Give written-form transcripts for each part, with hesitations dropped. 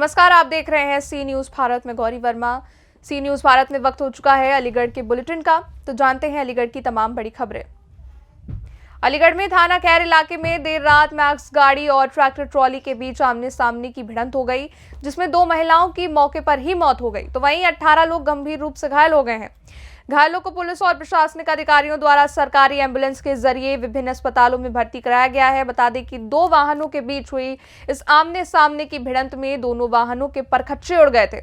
नमस्कार, आप देख रहे हैं सी न्यूज़ भारत में गौरी वर्मा। सी न्यूज़ भारत में वक्त हो चुका है अलीगढ़ के बुलेटिन का, तो जानते हैं अलीगढ़ की तमाम बड़ी खबरें। अलीगढ़ में थाना खैर इलाके में देर रात मैक्स गाड़ी और ट्रैक्टर ट्रॉली के बीच आमने सामने की भिड़ंत हो गई, जिसमें 2 महिलाओं की मौके पर ही मौत हो गई, तो वहीं 18 लोग गंभीर रूप से घायल हो गए हैं। घायलों को पुलिस और प्रशासनिक अधिकारियों द्वारा सरकारी एम्बुलेंस के जरिए विभिन्न अस्पतालों में भर्ती कराया गया है। बता दें कि 2 वाहनों के बीच हुई इस आमने सामने की भिड़ंत में दोनों वाहनों के परखच्चे उड़ गए थे,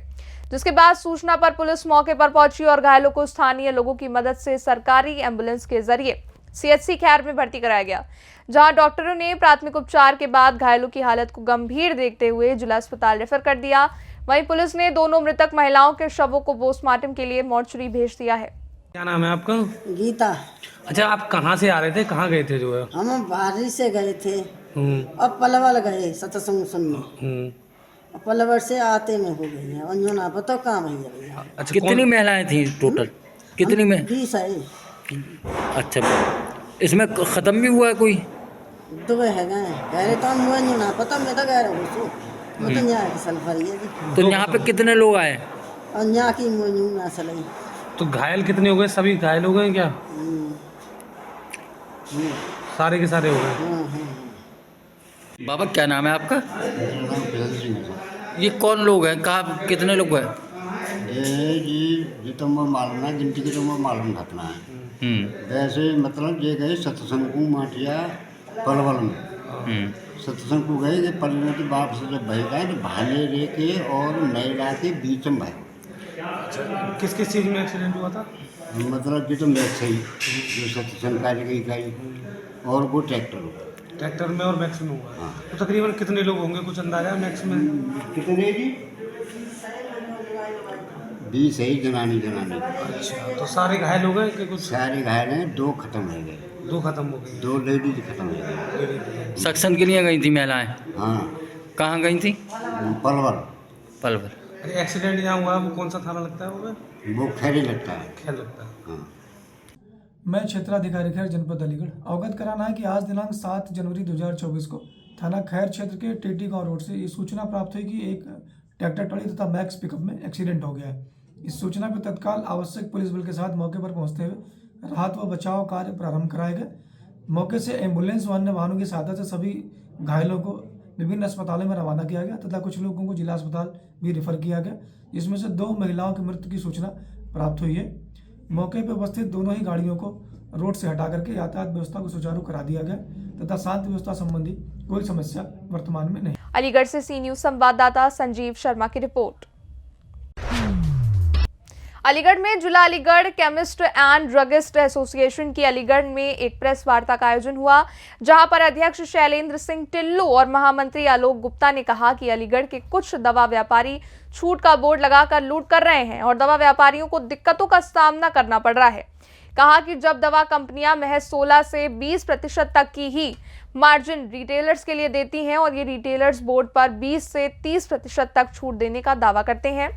जिसके बाद सूचना पर पुलिस मौके पर पहुंची और घायलों को स्थानीय लोगों की मदद से सरकारी एम्बुलेंस के जरिए सीएचसी खैर में भर्ती कराया गया, जहां डॉक्टरों ने प्राथमिक उपचार के बाद घायलों की हालत को गंभीर देखते हुए जिला अस्पताल रेफर कर दिया। वहीं पुलिस ने दोनों मृतक महिलाओं के शवों को पोस्टमार्टम के लिए मोर्चरी भेज दिया है। क्या नाम है आपका? गीता। अच्छा, आप कहाँ से आ रहे थे, कहाँ गए थे? जो है हम बाहरी से गए थे और पलवल गए सत्संग सुनने। पलवल से आते में हो गई है, अंजना बताओ कहाँ भैया। अच्छा, कितनी महिलाएं थी टोटल? कितनी में? 20 है। अच्छा, इसमें खत्म भी हुआ है कोई? 2 है गए गए तो हम अंजना पता मैं तो गए रहो मैं तो यहाँ की सलफरी है। तो यहाँ पे कितने लोग आए? और यहाँ की मुझे सलई। तो घायल कितने हो गए? सभी घायल हो गए क्या? सारे के सारे हो गए। बाबा क्या नाम है आपका? ये कौन लोग हैं, कहाँ कितने लोग हैं? ये तो मैं मालूम है, गिनती की तो मैं मालूम घटना है। वैसे मतलब ये गए सत्संग को माटिया पलवल में। सत्संग को गए कि पलवल के बाप से जब बह गए तो भाले रे के और नैला के बीच में भाई। किस किस चीज़ में एक्सीडेंट हुआ था? मतलब कि तो मैक्स है जो सत्संग कार्य की इकाई और वो ट्रैक्टर में और मैक्स में हुआ। हाँ। तो तकरीबन कितने लोग होंगे, कुछ अंदाजा है मैक्स में? कितने जी? 20 है जनानी। अच्छा, तो सारे घायल हो गए कि कुछ? सारे घायल हैं, 2 खत्म हो गए। 2 खत्म हो गई। 2 लेडीज खत्म हो गई। सत्संग के लिए गई थी महिलाएं? हाँ। कहाँ गई थी? पलवल। अरे एक्सीडेंट जहाँ हुआ वो कौन सा थाना लगता है? वो खैरी लगता है। खैर लगता है। हाँ। मैं क्षेत्राधिकारी खैर जनपद अलीगढ़ अवगत कराना है कि आज दिनांक 7 जनवरी 2024 को थाना खैर क्षेत्र के टीटी गांव रोड से ये सूचना प्राप्त हुई कि एक ट्रैक्टर ट्रॉली तथा मैक्स पिकअप में एक्सीडेंट हो गया है। इस सूचना पर तत्काल आवश्यक पुलिस बल के साथ मौके पर पहुंचते हुए राहत व बचाव कार्य प्रारंभ कराए गए। मौके से एम्बुलेंस व अन्य वाहनों की सहायता से सभी घायलों को विभिन्न अस्पतालों में रवाना किया गया तथा कुछ लोगों को जिला अस्पताल भी रेफर किया गया, जिसमें से 2 महिलाओं की मृत्यु की सूचना प्राप्त हुई है। मौके पर उपस्थित दोनों ही गाड़ियों को रोड से हटा करके यातायात व्यवस्था को सुचारू करा दिया गया तथा शांति व्यवस्था संबंधी कोई समस्या वर्तमान में नहीं। अलीगढ़ से सी न्यूज़ संवाददाता संजीव शर्मा की रिपोर्ट। अलीगढ़ में जिला Aligarh chemist and druggist association की अलीगढ़ में एक प्रेस वार्ता का आयोजन हुआ, जहां पर अध्यक्ष शैलेंद्र सिंह टिल्लू और महामंत्री आलोक गुप्ता ने कहा कि अलीगढ़ के कुछ दवा व्यापारी छूट का बोर्ड लगाकर लूट कर रहे हैं और दवा व्यापारियों को दिक्कतों का सामना करना पड़ रहा है। कहा कि जब दवा कंपनियां महज 16 से 20% तक की ही मार्जिन रिटेलर्स के लिए देती हैं और ये रिटेलर्स बोर्ड पर 20 से 30% तक छूट देने का दावा करते हैं।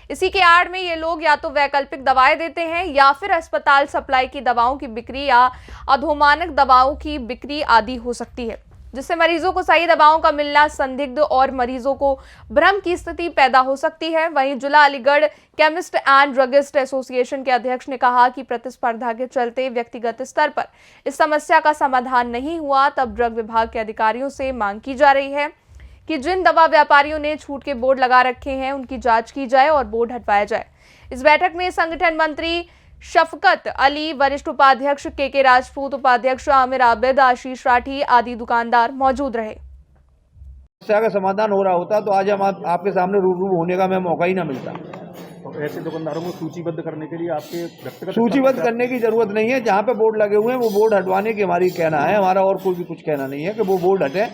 इसी के आड़ में ये लोग या तो वैकल्पिक दवाएं देते हैं या फिर अस्पताल सप्लाई की दवाओं की बिक्री या अधोमानक दवाओं की बिक्री आदि हो सकती है, जिससे मरीजों को सही दवाओं का मिलना संदिग्ध और मरीजों को भ्रम की स्थिति पैदा हो सकती है। वहीं जिला Aligarh chemist and druggist association के अध्यक्ष ने कहा कि प्रतिस्पर्धा के चलते व्यक्तिगत स्तर पर इस समस्या का समाधान नहीं हुआ, तब ड्रग विभाग के अधिकारियों से मांग की जा रही है कि जिन दवा व्यापारियों ने छूट के बोर्ड लगा रखे हैं उनकी जांच की जाए और बोर्ड हटवाया जाए। इस बैठक में संगठन मंत्री शफकत अली, वरिष्ठ उपाध्यक्ष के राजपूत, उपाध्यक्ष आमिर आबिद, आशीष राठी आदि दुकानदार मौजूद रहे। समस्या का समाधान हो रहा होता तो आज हम आपके सामने रूबरू होने का हमें मौका ही ना मिलता। तो ऐसे दुकानदारों को सूचीबद्ध करने के लिए आपके व्यक्तिगत सूचीबद्ध करने की जरूरत नहीं है। जहाँ पे बोर्ड लगे हुए हैं वो बोर्ड हटवाने की हमारी कहना है, हमारा और कोई भी कुछ कहना नहीं है कि वो बोर्ड हटे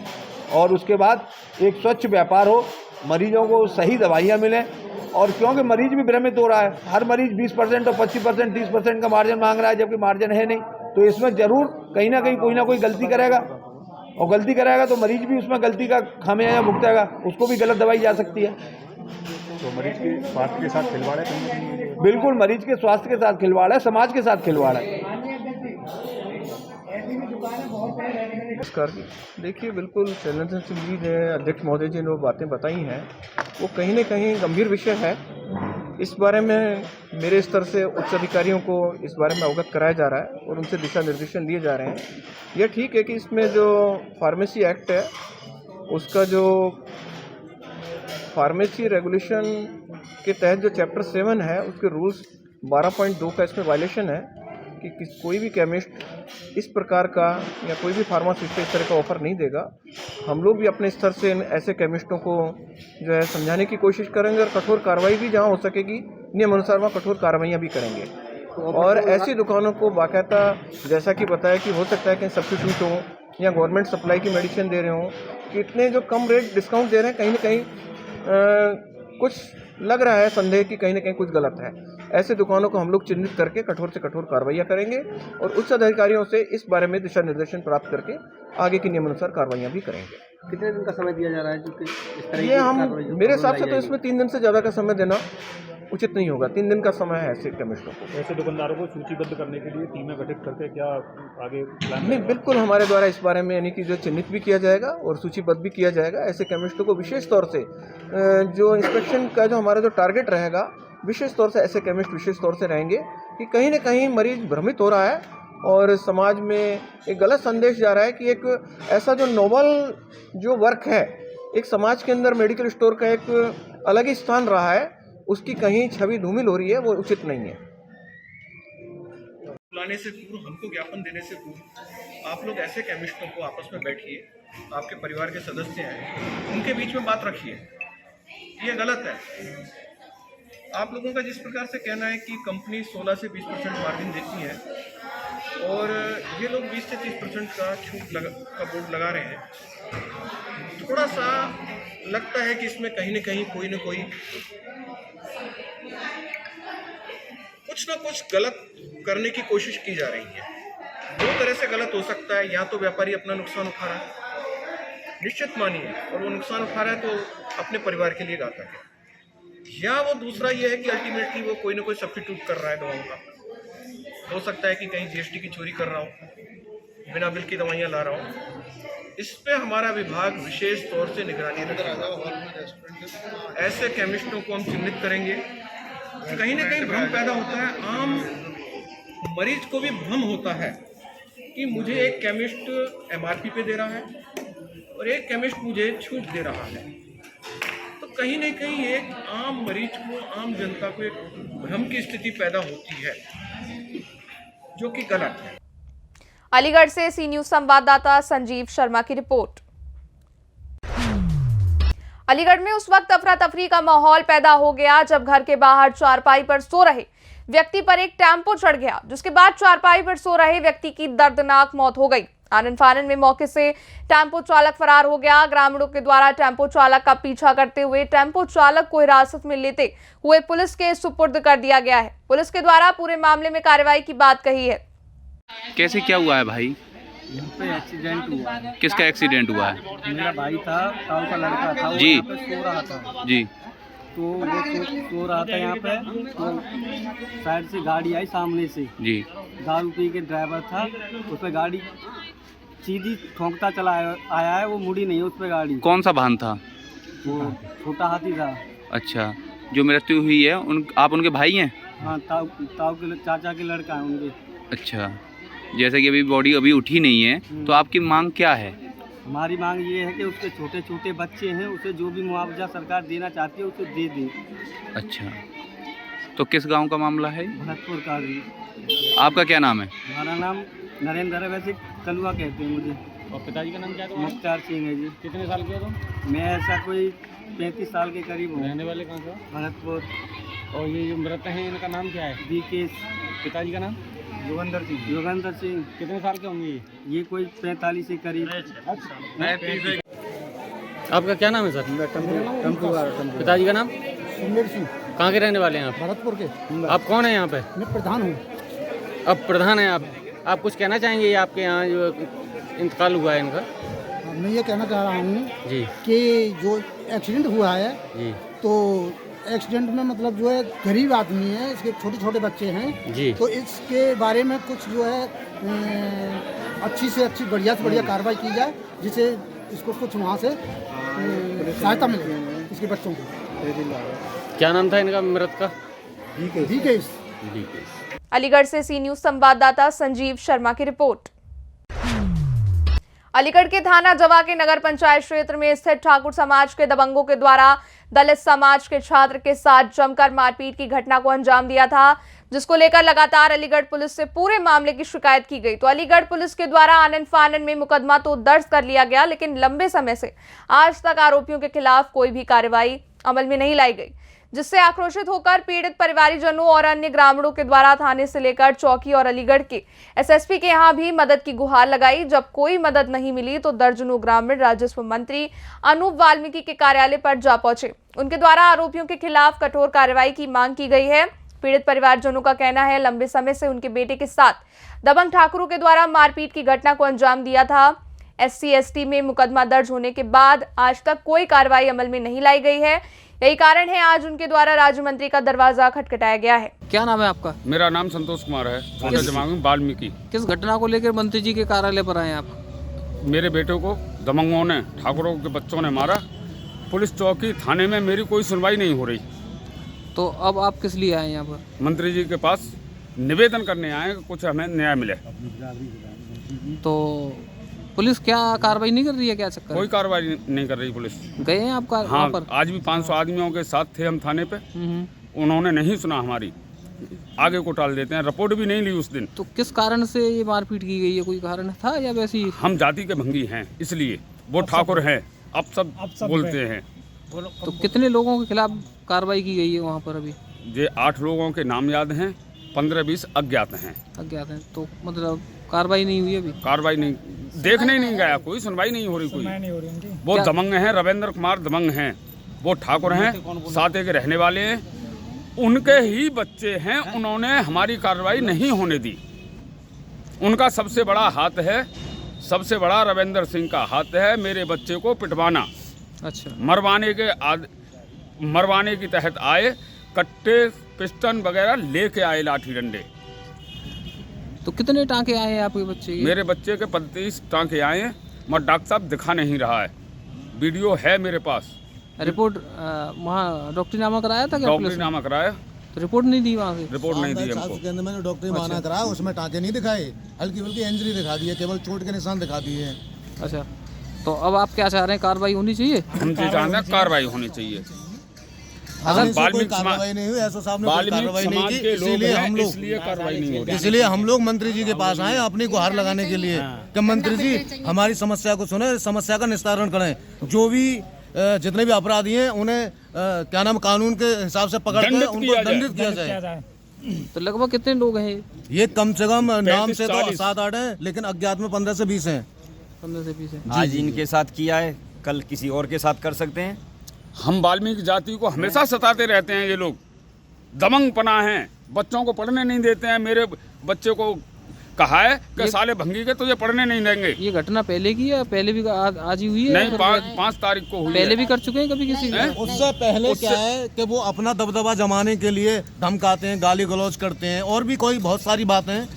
और उसके बाद एक स्वच्छ व्यापार हो, मरीजों को सही दवाइयाँ मिलें। और क्योंकि मरीज भी भ्रमित हो रहा है, हर मरीज 20% और 25%, 30% का मार्जिन मांग रहा है, जबकि मार्जिन है नहीं। तो इसमें जरूर कहीं ना कहीं कोई ना कोई गलती करेगा और गलती करेगा तो मरीज भी उसमें गलती का खामियाजा भुगतेगा, उसको भी गलत दवाई जा सकती है। तो मरीज के स्वास्थ्य के साथ खिलवाड़ है। बिल्कुल, मरीज के स्वास्थ्य के साथ खिलवाड़ है, समाज के साथ खिलवाड़ है। नमस्कार जी। देखिए, बिल्कुल चंद्रशेखर सिंह जी ने, अध्यक्ष महोदय जी ने वो बातें बताई हैं, वो कहीं न कहीं गंभीर विषय है। इस बारे में मेरे स्तर से उच्च अधिकारियों को इस बारे में अवगत कराया जा रहा है और उनसे दिशा निर्देशन दिए जा रहे हैं। यह ठीक है कि इसमें जो फार्मेसी एक्ट है, उसका जो फार्मेसी रेगुलेशन के तहत जो चैप्टर 7 है, उसके रूल्स 12.2 का इसमें वायलेशन है कि कोई भी केमिस्ट इस प्रकार का या कोई भी फार्मासिस्ट इस तरह का ऑफर नहीं देगा। हम लोग भी अपने स्तर से ऐसे केमिस्टों को जो है समझाने की कोशिश करेंगे और कठोर कार्रवाई भी जहां हो सकेगी नियम अनुसार वहाँ कठोर कार्रवाइयाँ भी करेंगे। और ऐसी दुकानों को बाकायदा, जैसा कि बताया कि हो सकता है कि सब्स्टिट्यूट हो या गवर्नमेंट सप्लाई की मेडिसिन दे रहे हों, कि इतने जो कम रेट डिस्काउंट दे रहे हैं, कहीं ना कहीं कुछ लग रहा है संदेह कि कहीं ना कहीं कुछ गलत है। ऐसे दुकानों को हम लोग चिन्हित करके कठोर से कठोर कार्रवाइयाँ करेंगे और उच्च अधिकारियों से इस बारे में दिशा निर्देशन प्राप्त करके आगे की नियमानुसार कार्रवाइयाँ भी करेंगे। कितने दिन का समय दिया जा रहा है क्योंकि इस तरह ये हम मेरे हिसाब से तो इसमें 3 दिन से ज़्यादा का समय देना उचित नहीं होगा। 3 दिन का समय है ऐसे केमिस्टों को। ऐसे दुकानदारों को सूचीबद्ध करने के लिए टीमें गठित करके क्या आगे प्लान? नहीं, बिल्कुल हमारे द्वारा इस बारे में यानी कि जो चिन्हित भी किया जाएगा और सूचीबद्ध भी किया जाएगा। ऐसे केमिस्टों को विशेष तौर से जो इंस्पेक्शन का जो हमारा जो टारगेट रहेगा, विशेष तौर से ऐसे केमिस्ट विशेष तौर से रहेंगे कि कहीं ना कहीं मरीज भ्रमित हो रहा है और समाज में एक गलत संदेश जा रहा है कि एक ऐसा जो नोबल जो वर्क है, एक समाज के अंदर मेडिकल स्टोर का एक अलग ही स्थान रहा है, उसकी कहीं छवि धूमिल हो रही है, वो उचित नहीं है। बुलाने से पूर्व, हमको ज्ञापन देने से पूर्व आप लोग ऐसे केमिस्टों को आपस में बैठिए, आपके परिवार के सदस्य हैं, उनके बीच में बात रखिए। ये गलत है। आप लोगों का जिस प्रकार से कहना है कि कंपनी 16 से 20% मार्जिन देती है और ये लोग 20 से 30% का छूट का बोर्ड लगा रहे हैं, थोड़ा सा लगता है कि इसमें कहीं न कहीं कोई न कोई कुछ ना कुछ गलत करने की कोशिश की जा रही है। दो तरह से गलत हो सकता है, या तो व्यापारी अपना नुकसान उठा रहा है, निश्चित मानिए, और वो नुकसान उठा रहा है तो अपने परिवार के लिए घातक है, या वो दूसरा ये है कि अल्टीमेटली वो कोई ना कोई सब्स्टिट्यूट कर रहा है दवाओं का। हो सकता है कि कहीं जीएसटी की चोरी कर रहा हो, बिना बिल की दवाइयाँ ला रहा हो। इस पे हमारा विभाग विशेष तौर से निगरानी रखेगा। ऐसे केमिस्टों को हम चिन्हित करेंगे। कहीं ना कहीं भ्रम पैदा होता है, आम मरीज को भी भ्रम होता है कि मुझे एक केमिस्ट एमआरपी पे दे रहा है और एक केमिस्ट मुझे छूट दे रहा है। तो कहीं ना कहीं एक आम मरीज को, आम जनता को एक भ्रम की स्थिति पैदा होती है, जो कि गलत है। अलीगढ़ से सी न्यूज संवाददाता संजीव शर्मा की रिपोर्ट। अलीगढ़ में उस वक्त अफरा तफरी का माहौल पैदा हो गया जब घर के बाहर चारपाई पर सो रहे व्यक्ति पर एक टेम्पो चढ़ गया, जिसके बाद चारपाई पर सो रहे व्यक्ति की दर्दनाक मौत हो गई। आनन फानन में मौके से टेम्पो चालक फरार हो गया। ग्रामीणों के द्वारा टेम्पो चालक का पीछा करते हुए टेम्पो चालक को हिरासत में लेते हुए पुलिस के सुपुर्द कर दिया गया है। पुलिस के द्वारा पूरे मामले में कार्रवाई की बात कही है। कैसे क्या हुआ है भाई? यहाँ पे एक्सीडेंट हुआ है। किसका एक्सीडेंट हुआ है? मेरा भाई था, ताऊ का लड़का था, वो जी। यहाँ पे सो रहा था जी। तो वो सो रहा था यहाँ पे, तो साइड से गाड़ी आई सामने से जी। दारू पी के ड्राइवर था, उस पर गाड़ी सीधी ठोंकता चला आया है, वो मुड़ी नहीं है उस पर गाड़ी। कौन सा वाहन था? वो छोटा हाथी था। अच्छा, जो मृत्यु हुई है आप उनके भाई हैं? हाँ, ताऊ के चाचा के लड़का है उनके। अच्छा, जैसे कि अभी बॉडी अभी उठी नहीं है, तो आपकी मांग क्या है? हमारी मांग ये है कि उसके छोटे छोटे बच्चे हैं, उसे जो भी मुआवजा सरकार देना चाहती है उसे दे दें। अच्छा, तो किस गांव का मामला है? भरतपुर का जी। आपका क्या नाम है? हमारा नाम नरेंद्र है, वैसे कलुआ कहते हैं मुझे। और पिताजी का नाम क्या था? मुख्तार सिंह है जी। कितने साल के हो तुम? मैं ऐसा कोई 35 साल के करीब हूँ। रहने वाले कहाँ से? भरतपुर। और ये जो मृत हैं इनका नाम क्या है? बीकेश। पिताजी का नाम? योगेंद्र सिंह। योगेंद्र सिंह। कितने साल के होंगे ये कोई 45 के करीब। आपका क्या नाम है सर? टम्पू। पिताजी का नाम? सुंदर सिंह। कहाँ के रहने वाले हैं आप? भरतपुर के। आप कौन है यहाँ पे? मैं प्रधान हूँ। अब प्रधान हैं आप कुछ कहना चाहेंगे? ये आपके यहाँ जो इंतकाल हुआ है इनका? मैं ये कहना चाह रहा हूँ जी कि जो एक्सीडेंट हुआ है जी, तो एक्सीडेंट में मतलब जो है गरीब आदमी है, इसके छोटे छोटे बच्चे हैं जी। तो इसके बारे में कुछ जो है अच्छी से अच्छी बढ़िया से बढ़िया कार्रवाई की जाए, जिससे इसको कुछ वहाँ से सहायता मिले इसके बच्चों को। क्या नाम था इनका मृत का? डीकेश। अलीगढ़ से सी न्यूज संवाददाता संजीव शर्मा की रिपोर्ट। अलीगढ़ के थाना जवा के नगर पंचायत क्षेत्र में स्थित ठाकुर समाज के दबंगों के द्वारा दलित समाज के छात्र के साथ जमकर मारपीट की घटना को अंजाम दिया था, जिसको लेकर लगातार अलीगढ़ पुलिस से पूरे मामले की शिकायत की गई। तो अलीगढ़ पुलिस के द्वारा आनन फानन में मुकदमा तो दर्ज कर लिया गया, लेकिन लंबे समय से आज तक आरोपियों के खिलाफ कोई भी कार्रवाई अमल में नहीं लाई गई, जिससे आक्रोशित होकर पीड़ित परिवारजनों और अन्य ग्रामीणों के द्वारा थाने से लेकर चौकी और अलीगढ़ के एसएसपी के यहां भी मदद की गुहार लगाई। जब कोई मदद नहीं मिली तो दर्जनों ग्रामीण राजस्व मंत्री अनूप वाल्मीकि के कार्यालय पर जा पहुंचे। उनके द्वारा आरोपियों के खिलाफ कठोर कार्रवाई की मांग की गई है। पीड़ित परिवारजनों का कहना है लंबे समय से उनके बेटे के साथ दबंग ठाकुरों के द्वारा मारपीट की घटना को अंजाम दिया था। SC/ST में मुकदमा दर्ज होने के बाद आज तक कोई कार्रवाई अमल में नहीं लाई गई है। यही कारण है आज उनके द्वारा राज्य मंत्री का दरवाजा खटखटाया गया है। क्या नाम है आपका? मेरा नाम संतोष कुमार है, छोटे जमांग वाल्मीकि। किस घटना को लेकर मंत्री जी के कार्यालय पर आए आप? मेरे बेटे को दबंगों ने, ठाकुरों के बच्चों ने मारा। पुलिस चौकी थाने में मेरी कोई सुनवाई नहीं हो रही। तो अब आप किस लिए आए यहाँ पर? मंत्री जी के पास निवेदन करने आए कि कुछ हमें न्याय मिले। तो पुलिस क्या कार्रवाई नहीं कर रही है? क्या चक्कर? कोई कार्रवाई नहीं कर रही पुलिस। गए हैं आप वहाँ हाँ, पर? आज भी 500 आदमियों के साथ थे हम थाने पे। उन्होंने नहीं सुना हमारी, आगे को टाल देते हैं। रिपोर्ट भी नहीं ली उस दिन। तो किस कारण से ये मारपीट की गई है? कोई कारण था या वैसे ही? हम जाति के भंगी हैं, इसलिए वो ठाकुर हैं, अब सब बोलते हैं। तो कितने लोगों के खिलाफ कार्रवाई की गई है वहाँ पर अभी? ये 8 लोगों के नाम याद हैं, 15-20 अज्ञात हैं। अज्ञात हैं। तो मतलब कार्रवाई नहीं हुई अभी? कार्रवाई नहीं, देखने ही नहीं गया कोई, सुनवाई नहीं हो रही कोई। वो दबंग हैं, रविंद्र कुमार दबंग हैं, वो ठाकुर हैं, साथे के रहने वाले हैं, उनके ही बच्चे हैं। उन्होंने हमारी कार्रवाई नहीं होने दी। उनका सबसे बड़ा हाथ है, सबसे बड़ा रविंद्र सिंह का हाथ है मेरे बच्चे को पिटवाना। अच्छा। मरवाने की तहत आए, कट्टे पिस्टन वगैरह लेके आए, लाठी डंडे। तो कितने टांके आए हैं आपके बच्चे के? मेरे बच्चे के 35 टांके आए हैं, मगर डॉक्टर साहब दिखा नहीं रहा है। वीडियो है मेरे पास। रिपोर्ट वहाँ डॉक्टरीनामा कराया था क्या? डॉक्टरीनामा कराया, तो रिपोर्ट नहीं दी वहाँ से? रिपोर्ट नहीं दी हमको। के अंदर मैंने डॉक्टरीनामा कराया, उसमें टाँके नहीं दिखाए, हल्की हल्की इंजरी दिखा दी है, केवल चोट के निशान दिखा दिए हैं। अच्छा, तो अब आप क्या चाह रहे हैं? कार्रवाई होनी चाहिए? हम चाहते हैं कार्रवाई होनी चाहिए। अगर कार्रवाई नहीं हुई, ऐसा साहब ने कोई कार्रवाई नहीं की, इसीलिए हम लोग मंत्री जी के पास आए अपनी गुहार लगाने के लिए कि मंत्री जी हमारी समस्या को सुने, समस्या का निस्तारण करें। जो भी जितने भी अपराधी हैं उन्हें क्या नाम कानून के हिसाब से पकड़ कर उनको दंडित किया जाए। तो लगभग कितने लोग हैं ये? कम से कम नाम से तो 7-8 हैं, लेकिन अज्ञात में 15 से 20 हैं। 15 से 20 हैं। आज इनके साथ किया है, कल किसी और के साथ कर सकते हैं। हम वाल्मीकि जाति को हमेशा सताते रहते हैं ये लोग। दबंग पना है, बच्चों को पढ़ने नहीं देते हैं। मेरे बच्चे को कहा है कि साले भंगी के तुझे पढ़ने नहीं देंगे। ये घटना पहले की है? पहले भी आज ही हुई है? नहीं, 5 तारीख को हुई। पहले भी कर चुके हैं कभी किसी? उससे पहले क्या है कि वो अपना दबदबा जमाने के लिए धमकाते हैं, गाली गलौज करते हैं, और भी कोई बहुत सारी बातें हैं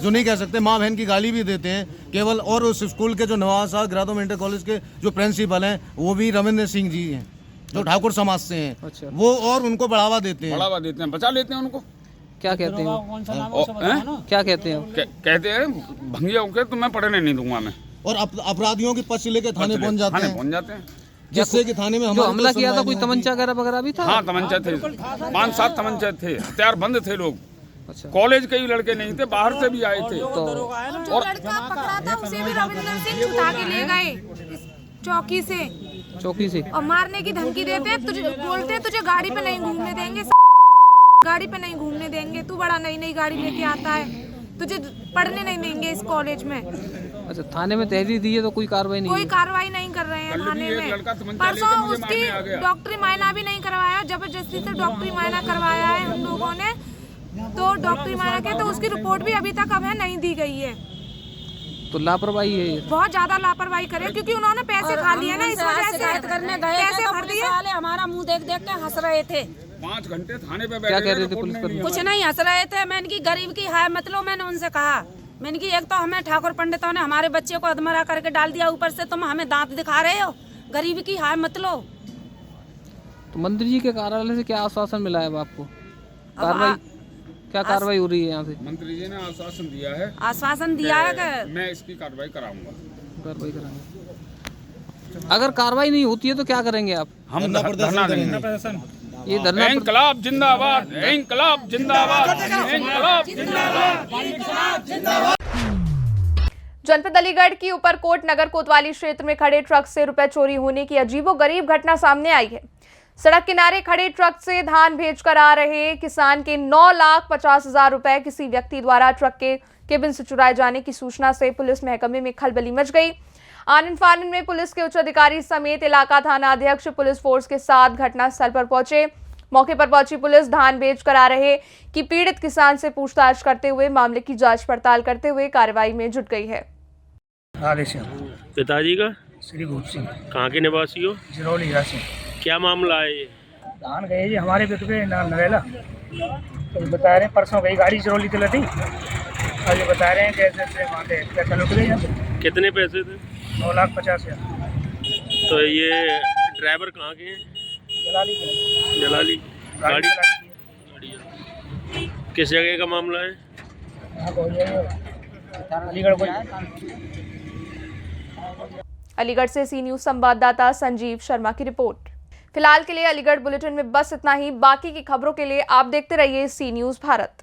जो नहीं कह सकते। माँ बहन की गाली भी देते हैं केवल। और उस स्कूल के जो नवासा ग्रादो इंटर कॉलेज के जो प्रिंसिपल हैं वो भी रविंद्र सिंह जी हैं, जो ठाकुर समाज से हैं। अच्छा। वो और उनको बढ़ावा देते हैं, बचा लेते हैं उनको। क्या कहते हैं? क्या कहते हैं? कहते हैं भंगिया होकर तो मैं पढ़ने नहीं दूंगा मैं। और अपराधियों की पर्ची लेके थाने पहुंच जाते हैं, जिससे कि थाने में जो हमला किया था कोई तमंचा वगैरह भी था? हाँ, तमंचा थे, 5-7 तमंचा थे, हथियार बंद थे लोग। अच्छा। कॉलेज के ही लड़के नहीं थे, बाहर से भी आए थे। तो जो लड़का पकड़ा था उसे भी रविंद्र सिंह छुटा के ले गए चौकी से और मारने की धमकी देते। तुझे बोलते तुझे गाड़ी पे नहीं घूमने देंगे, गाड़ी पे नहीं घूमने देंगे, तू बड़ा नई गाड़ी लेके आता है, तुझे पढ़ने नहीं देंगे इस कॉलेज में। अच्छा, थाने में तहरीर दी है तो कोई कार्रवाई नहीं? कोई कार्रवाई नहीं कर रहे हैं थाने में। परसों उसकी डॉक्टरी मायना भी नहीं करवाया, जबरदस्ती से डॉक्टरी मायना करवाया है हम लोगों ने। तो डॉक्टरी मायना के तो उसकी रिपोर्ट भी अभी तक हमें नहीं दी गई है। तो लापरवाही है ये, बहुत ज्यादा लापरवाही करे, क्योंकि उन्होंने पैसे खा लिए ना, इस वजह से पैसे भर दिए। हमारा मुंह देख देख के हंस रहे थे। 5 घंटे थाने पे बैठे। क्या कह रहे थे पुलिस पर? कुछ नहीं हंस रहे थे। मैंने की गरीब की हाय मतलब मैंने उनसे कहा, मैंने की एक तो हमें ठाकुर पंडितों ने हमारे बच्चे को अधमरा करके डाल दिया, ऊपर से तुम हमें दांत दिखा रहे हो। गरीब की हाय मतलब। तो मंत्री जी के कार्यालय से क्या आश्वासन मिला है आपको? कार्रवाई क्या कार्रवाई हो रही है यहाँ से? मंत्री जी ने आश्वासन दिया है, कि मैं इसकी कार्रवाई कराऊंगा। कार्रवाई कराएंगे। अगर कार्रवाई नहीं होती है तो क्या करेंगे आप? हम धरना देंगे। ये धरना इंकलाब जिंदाबाद, इंकलाब जिंदाबाद, इंकलाब जिंदाबाद। जनपद अलीगढ़ की ऊपरकोट नगर कोतवाली क्षेत्र में खड़े ट्रक से रुपए चोरी होने की अजीबोगरीब घटना सामने आई है। सड़क किनारे खड़े ट्रक से धान भेजकर आ रहे किसान के 9,50,000 रुपए किसी व्यक्ति द्वारा ट्रक के केबिन से चुराए जाने की सूचना से पुलिस महकमे में खलबली मच गई। आनन फानन में पुलिस के उच्च अधिकारी समेत इलाका थाना अध्यक्ष पुलिस फोर्स के साथ घटनास्थल पर पहुंचे। मौके पर पहुंची पुलिस धान बेचकर आ रहे कि पीड़ित किसान से पूछताछ करते हुए मामले की जांच पड़ताल करते हुए कार्रवाई में जुट गई है। पिताजी का श्री भूप सिंह, कहाँ के निवासी हो? जिरौली से। क्या मामला है ये? धान गए जी हमारे बिक पे नवेला, तो बता रहे हैं परसों गई गाड़ी जिरौली तले थी, और ये बता रहे हैं कैसे वहाँ पे पैसा लुट गई। कितने पैसे थे? 9,50,000। तो ये ड्राइवर कहाँ के हैं? जलाली के। जलाली। गाड़ी किस जगह का मामला है? अलीगढ़ से सी न्यूज संवाददाता संजीव शर्मा की रिपोर्ट। फिलहाल के लिए अलीगढ़ बुलेटिन में बस इतना ही। बाकी की खबरों के लिए आप देखते रहिए सी न्यूज भारत।